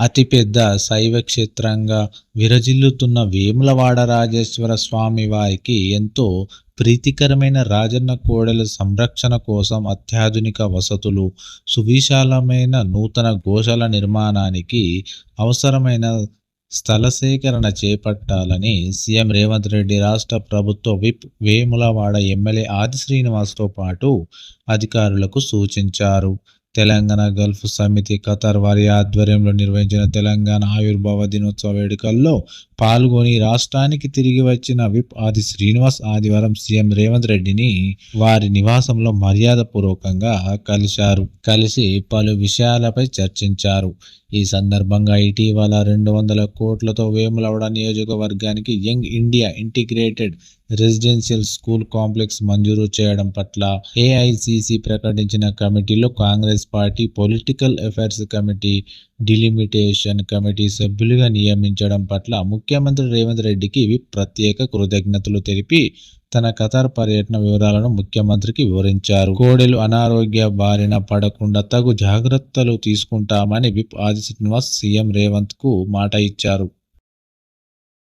అతిపెద్ద శైవ క్షేత్రంగా విరజిల్లుతున్న వేములవాడ రాజేశ్వర స్వామి వారికి ఎంతో ప్రీతికరమైన రాజన్న కోడెల సంరక్షణ కోసం అత్యాధునిక వసతులు, సువిశాలమైన నూతన గోశాల నిర్మాణానికి అవసరమైన స్థల సేకరణ చేపట్టాలని సీఎం రేవంత్ రెడ్డి రాష్ట్ర ప్రభుత్వ విప్ వేములవాడ ఎమ్మెల్యే ఆది శ్రీనివాస్తో పాటు అధికారులకు సూచించారు. తెలంగాణ గల్ఫ్ సమితి ఖతార్ వారి ఆధ్వర్యంలో నిర్వహించిన తెలంగాణ ఆవిర్భావ దినోత్సవ వేడుకల్లో పాల్గొని రాష్ట్రానికి తిరిగి వచ్చిన విప్ ఆది శ్రీనివాస్ ఆదివారం సీఎం రేవంత్ రెడ్డిని వారి నివాసంలో మర్యాదపూర్వకంగా కలిసి పలు విషయాలపై చర్చించారు. ఈ సందర్భంగా ఇటీవల 200 కోట్లతో వేములవాడ నియోజకవర్గానికి young India integrated residential school complex మంజూరు చేయడం పట్ల ఏఐసిసి ప్రకటించిన కమిటీలో Congress party political affairs committee, delimitation committee సభ్యులుగా నియమించడం పట్ల ముఖ్యమంత్రి రేవంత్ రెడ్డికి విప్ ప్రత్యేక కృతజ్ఞతలు తెలిపి తన ఖతార్ పర్యటన వివరాలను ముఖ్యమంత్రికి వివరించారు. కోడెలు అనారోగ్య బారిన పడకుండా తగు జాగ్రత్తలు తీసుకుంటామని విప్ ఆది శ్రీనివాస్ సీఎం రేవంత్ కు మాట ఇచ్చారు.